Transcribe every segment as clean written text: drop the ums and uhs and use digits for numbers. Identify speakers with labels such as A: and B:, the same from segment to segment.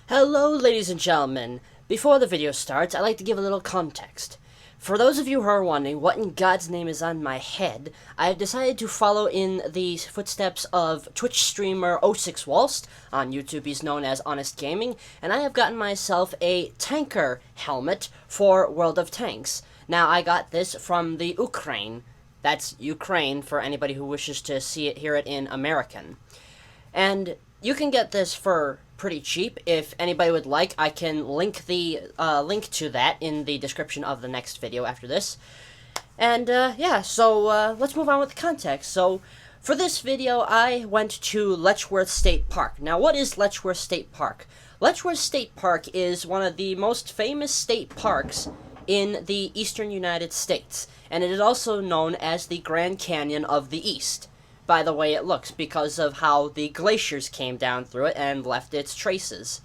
A: Hello, ladies and gentlemen. Before the video starts, I'd like to give a little context. For those of you who are wondering what in God's name is on my head, I have decided to follow in the footsteps of Twitch streamer 06Walst. On YouTube he's known as Honest Gaming, and I have gotten myself a tanker helmet for World of Tanks. Now, I got this from the Ukraine. That's Ukraine for anybody who wishes to see it, hear it in American. And you can get this for pretty cheap. If anybody would like, I can link the link to that in the description of the next video after this. And yeah, so let's move on with the context. So for this video, I went to Letchworth State Park. Now, what is Letchworth State Park? Letchworth State Park is one of the most famous state parks in the eastern United States, and it is also known as the Grand Canyon of the East, by the way it looks, because of how the glaciers came down through it and left its traces.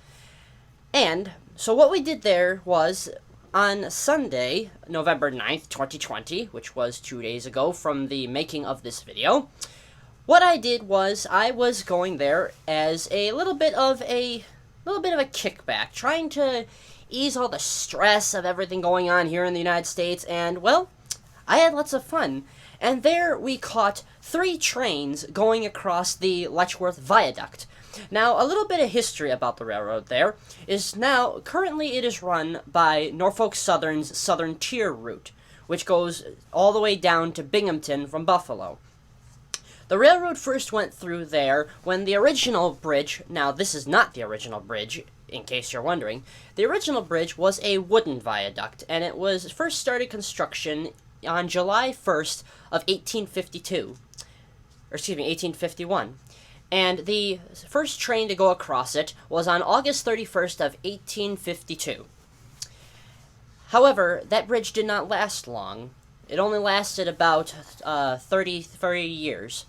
A: And so what we did there was, on Sunday, November 9th, 2020, which was 2 days ago from the making of this video, what I did was I was going there as a little bit of a kickback, trying to ease all the stress of everything going on here in the United States, and, well, I had lots of fun. And there we caught 3 trains going across the Letchworth Viaduct. Now, a little bit of history about the railroad there is now, currently it is run by Norfolk Southern's Southern Tier route, which goes all the way down to Binghamton from Buffalo. The railroad first went through there when the original bridge, now this is not the original bridge, in case you're wondering, the original bridge was a wooden viaduct, and it was first started construction on July 1st of 1851. And the first train to go across it was on August 31st of 1852. However, that bridge did not last long. It only lasted about 30 years.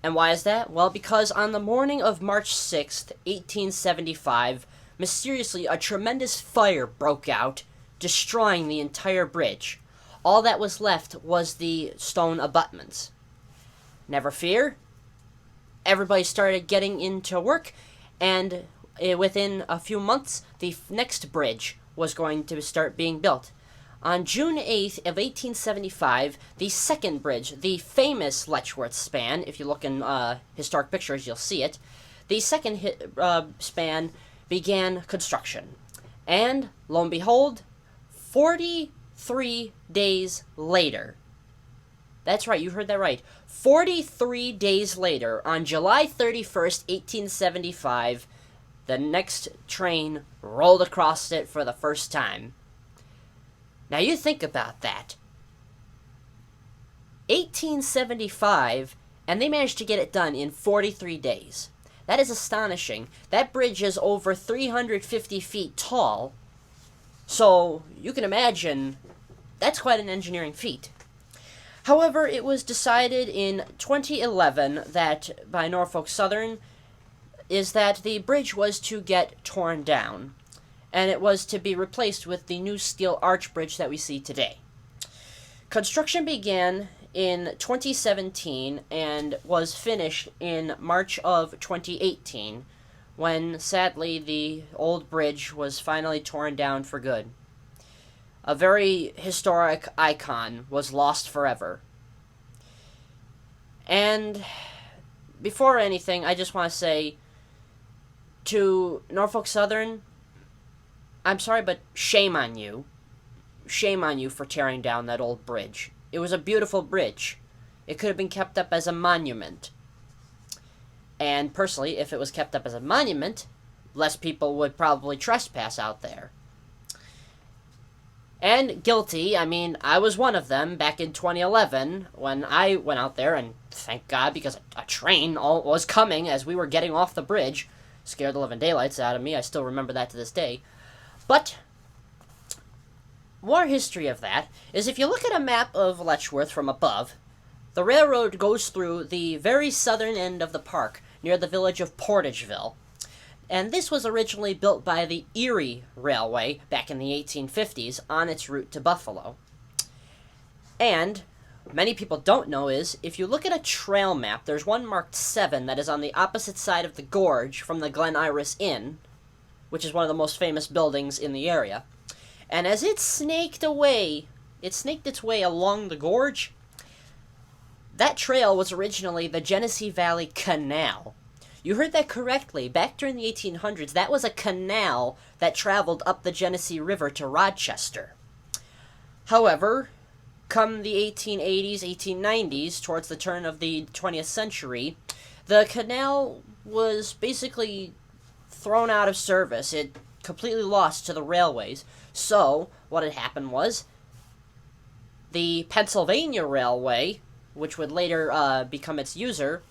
A: And why is that? Well, because on the morning of March 6th, 1875, mysteriously a tremendous fire broke out, destroying the entire bridge. All that was left was the stone abutments. Never fear, everybody started getting into work, and within a few months, the next bridge was going to start being built. On June 8th of 1875, the second bridge, the famous Letchworth span, if you look in historic pictures, you'll see it, the second span began construction. And, lo and behold, 43 days later, that's right, you heard that right, 43 days later, on July 31st, 1875, the next train rolled across it for the first time. Now you think about that. 1875, and they managed to get it done in 43 days. That is astonishing. That bridge is over 350 feet tall, so you can imagine that's quite an engineering feat. However, it was decided in 2011 that by Norfolk Southern is that the bridge was to get torn down, and it was to be replaced with the new steel arch bridge that we see today. Construction began in 2017 and was finished in March of 2018, when sadly the old bridge was finally torn down for good. A very historic icon was lost forever. And before anything, I just want to say to Norfolk Southern, I'm sorry, but shame on you. Shame on you for tearing down that old bridge. It was a beautiful bridge. It could have been kept up as a monument. And personally, if it was kept up as a monument, less people would probably trespass out there. And guilty, I mean, I was one of them back in 2011 when I went out there, and thank God, because a train was coming as we were getting off the bridge. Scared the living daylights out of me. I still remember that to this day. But more history of that is if you look at a map of Letchworth from above, the railroad goes through the very southern end of the park near the village of Portageville. And this was originally built by the Erie Railway back in the 1850s on its route to Buffalo. And many people don't know is, if you look at a trail map, there's one marked 7 that is on the opposite side of the gorge from the Glen Iris Inn. which is one of the most famous buildings in the area. And as it snaked its way along the gorge. That trail was originally the Genesee Valley Canal. You heard that correctly. Back during the 1800s, that was a canal that traveled up the Genesee River to Rochester. However, come the 1880s, 1890s, towards the turn of the 20th century, the canal was basically thrown out of service. It completely lost to the railways. So, what had happened was, the Pennsylvania Railway, which would later become its user,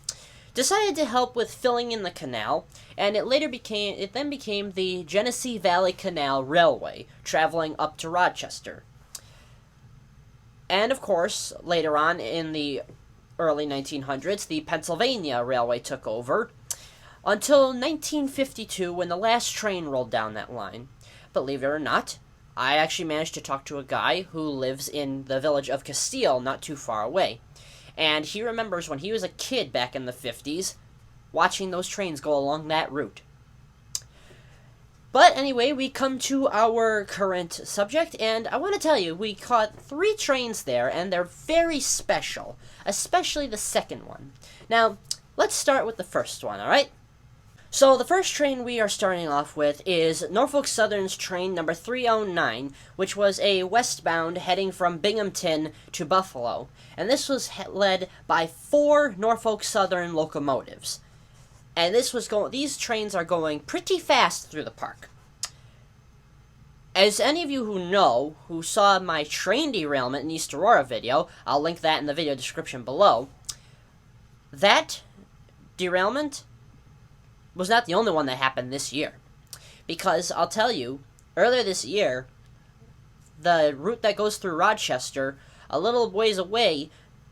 A: decided to help with filling in the canal, and it then became the Genesee Valley Canal Railway, traveling up to Rochester. And of course, later on in the early 1900s, the Pennsylvania Railway took over, until 1952 when the last train rolled down that line. Believe it or not, I actually managed to talk to a guy who lives in the village of Castile, not too far away. And he remembers when he was a kid back in the 50s, watching those trains go along that route. But anyway, we come to our current subject, and I want to tell you, we caught 3 trains there, and they're very special, especially the second one. Now, let's start with the first one, alright? So, the first train we are starting off with is Norfolk Southern's train number 309, which was a westbound heading from Binghamton to Buffalo. And this was led by 4 Norfolk Southern locomotives. And these trains are going pretty fast through the park. As any of you who saw my train derailment in East Aurora video, I'll link that in the video description below, that derailment was not the only one that happened this year. Because, I'll tell you, earlier this year, the route that goes through Rochester, a little ways away,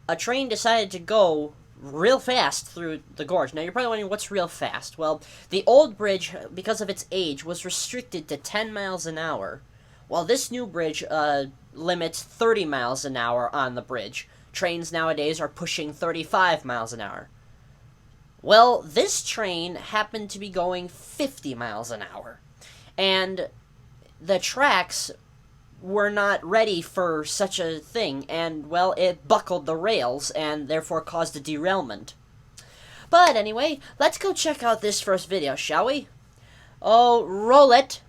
A: a train decided to go real fast through the gorge. Now, you're probably wondering, what's real fast? Well, the old bridge, because of its age, was restricted to 10 miles an hour, while this new bridge limits 30 miles an hour on the bridge. Trains nowadays are pushing 35 miles an hour. Well, this train happened to be going 50 miles an hour, and the tracks were not ready for such a thing, and, well, it buckled the rails, and therefore caused a derailment. But anyway, let's go check out this first video, shall we? Oh, roll it!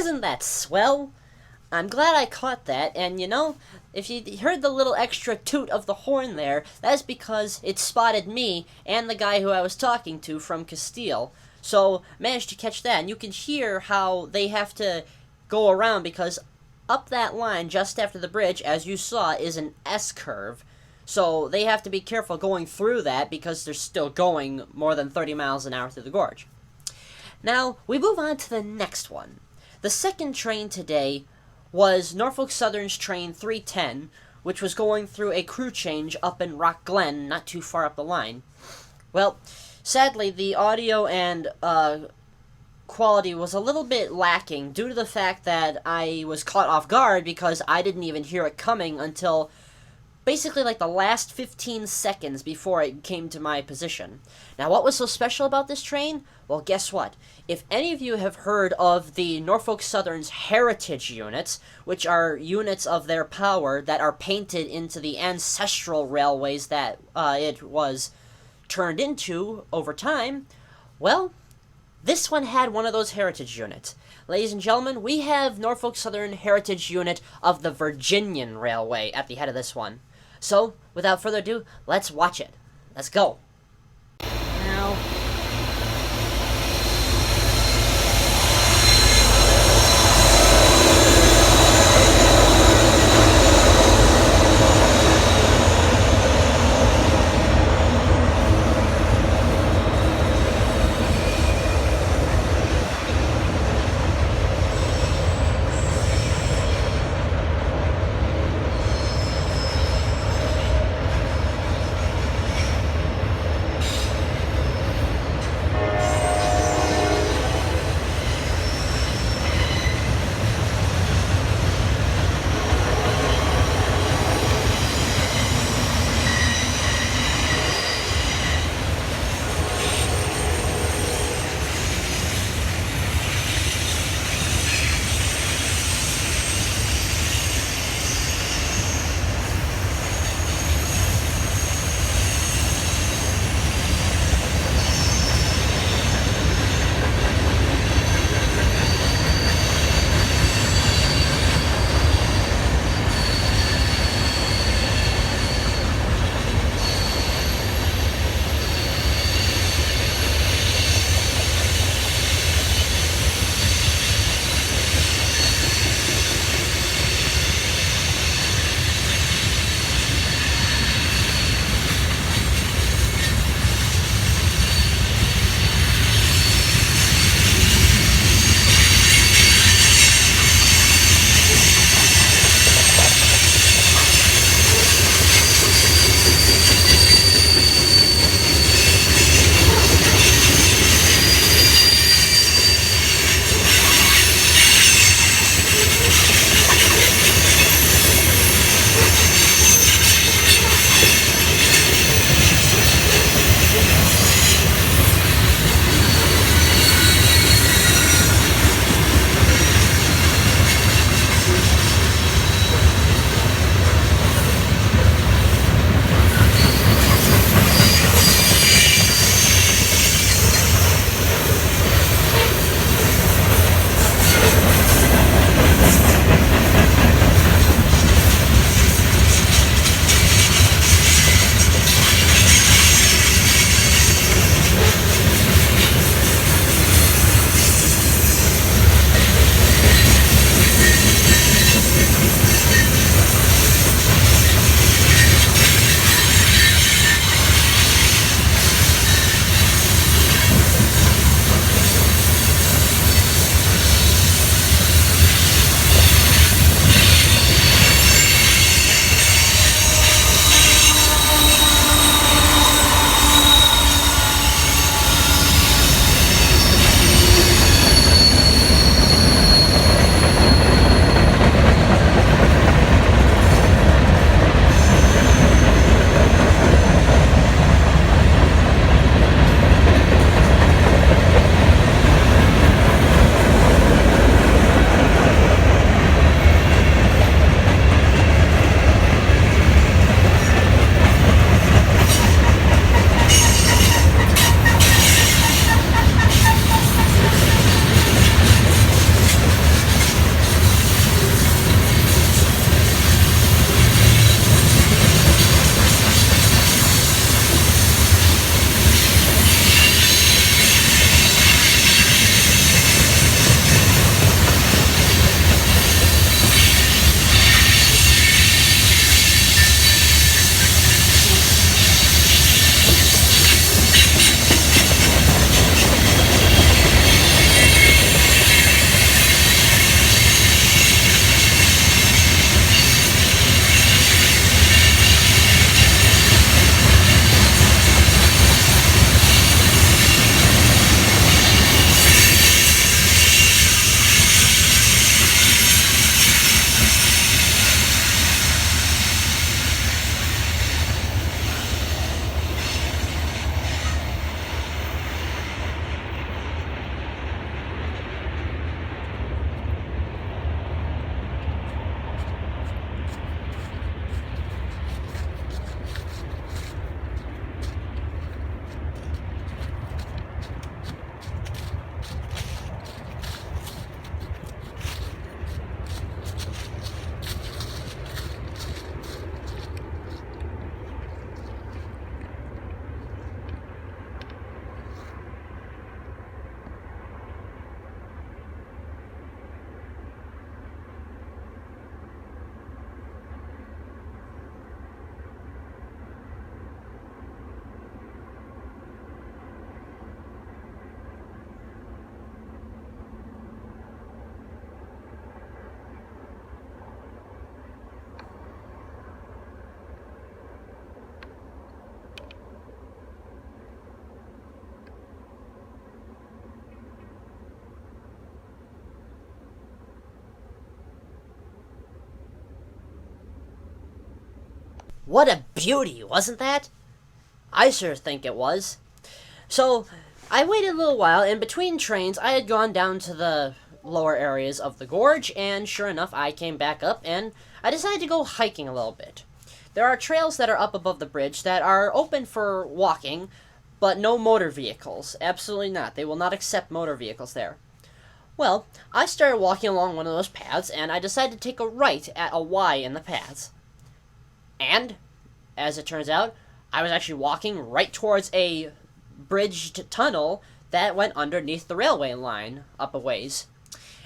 A: Isn't that swell? I'm glad I caught that, and you know, if you heard the little extra toot of the horn there, that's because it spotted me and the guy who I was talking to from Castile. So, managed to catch that, and you can hear how they have to go around because up that line just after the bridge, as you saw, is an S-curve. So they have to be careful going through that because they're still going more than 30 miles an hour through the gorge. Now, we move on to the next one. The second train today was Norfolk Southern's train 310, which was going through a crew change up in Rock Glen, not too far up the line. Well, sadly, the audio and quality was a little bit lacking due to the fact that I was caught off guard because I didn't even hear it coming until basically like the last 15 seconds before it came to my position. Now, what was so special about this train? Well, guess what? If any of you have heard of the Norfolk Southern's heritage units, which are units of their power that are painted into the ancestral railways that it was turned into over time, well, this one had one of those heritage units. Ladies and gentlemen, we have Norfolk Southern Heritage Unit of the Virginian Railway at the head of this one. So, without further ado, let's watch it. Let's go. Now, What a beauty, wasn't that? I sure think it was. So, I waited a little while, and between trains, I had gone down to the lower areas of the gorge, and sure enough, I came back up, and I decided to go hiking a little bit. There are trails that are up above the bridge that are open for walking, but no motor vehicles. Absolutely not. They will not accept motor vehicles there. Well, I started walking along one of those paths, and I decided to take a right at a Y in the paths. And, as it turns out, I was actually walking right towards a bridged tunnel that went underneath the railway line up a ways.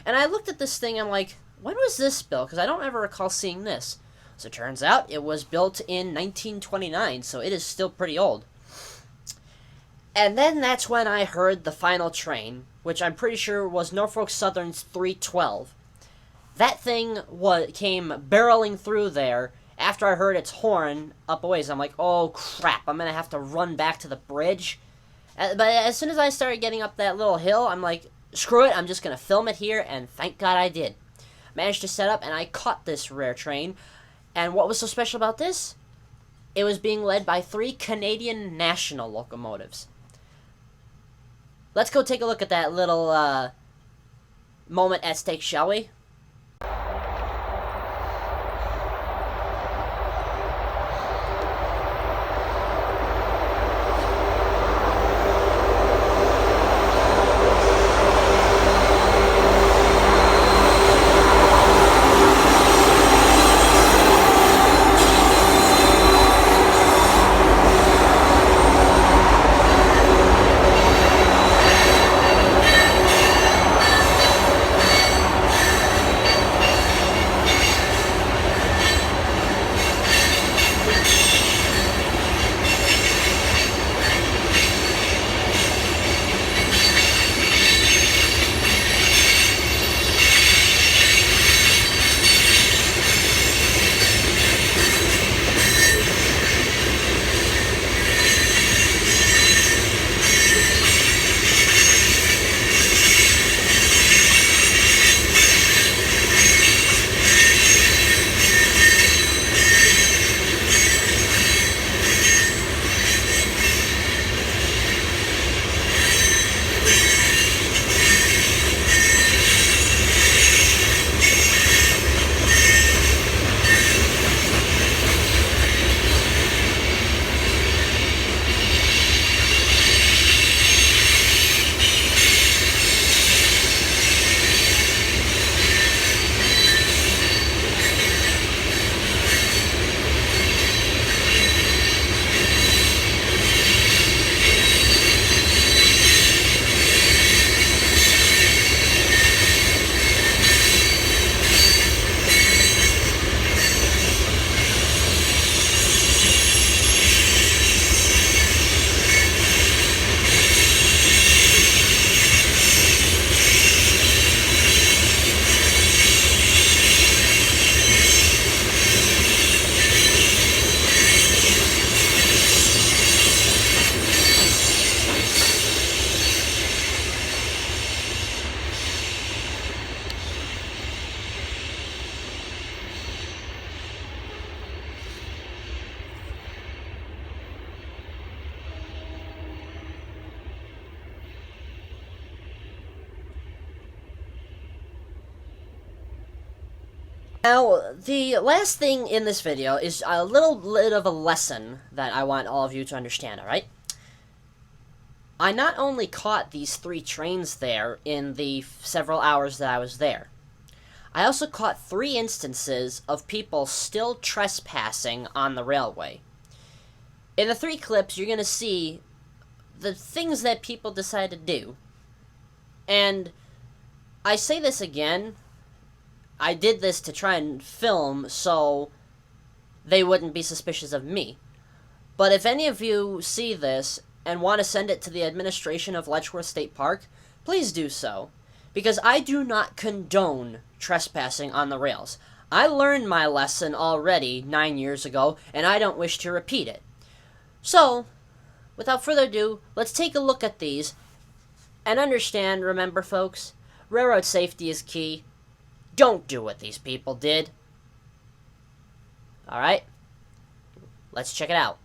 A: And I looked at this thing, I'm like, when was this built? Because I don't ever recall seeing this. So it turns out it was built in 1929, so it is still pretty old. And then that's when I heard the final train, which I'm pretty sure was Norfolk Southern's 312. That thing came barreling through there after I heard its horn up a ways. I'm like, oh crap, I'm going to have to run back to the bridge. But as soon as I started getting up that little hill, I'm like, screw it, I'm just going to film it here, and thank God I did. Managed to set up, and I caught this rare train. And what was so special about this? It was being led by 3 Canadian National locomotives. Let's go take a look at that little moment at stake, shall we? Now, the last thing in this video is a little bit of a lesson that I want all of you to understand, alright? I not only caught these 3 trains there in the several hours that I was there, I also caught 3 instances of people still trespassing on the railway. In the 3 clips, you're going to see the things that people decide to do. And I say this again, I did this to try and film so they wouldn't be suspicious of me. But if any of you see this and want to send it to the administration of Letchworth State Park, please do so. Because I do not condone trespassing on the rails. I learned my lesson already 9 years ago, and I don't wish to repeat it. So, without further ado, let's take a look at these and understand, remember folks, railroad safety is key. Don't do what these people did. Alright? Let's check it out.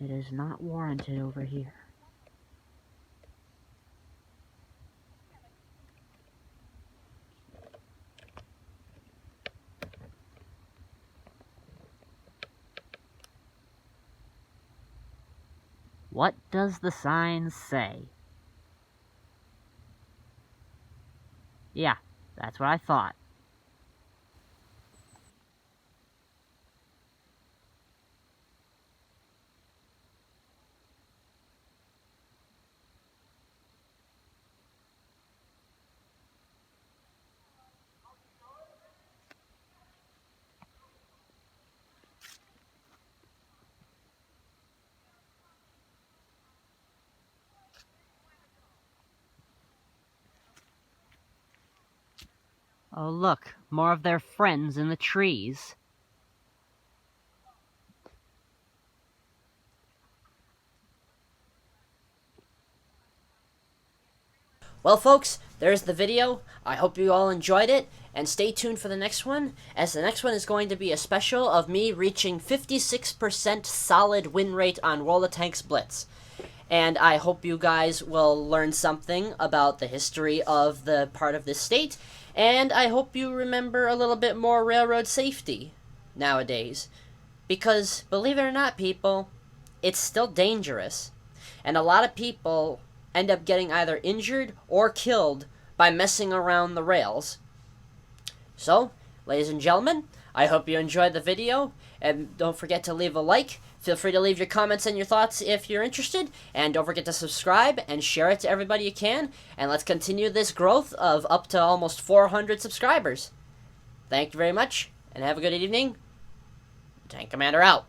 A: It is not warranted over here. What does the sign say? Yeah, that's what I thought. Oh look, more of their friends in the trees. Well, folks, there's the video. I hope you all enjoyed it, and stay tuned for the next one, as the next one is going to be a special of me reaching 56% solid win rate on World of Tanks Blitz. And I hope you guys will learn something about the history of the part of this state, and I hope you remember a little bit more railroad safety nowadays. Because, believe it or not, people, it's still dangerous. And a lot of people end up getting either injured or killed by messing around the rails. So, ladies and gentlemen, I hope you enjoyed the video, and don't forget to leave a like. Feel free to leave your comments and your thoughts if you're interested, and don't forget to subscribe and share it to everybody you can, and let's continue this growth of up to almost 400 subscribers. Thank you very much, and have a good evening. Tank Commander out.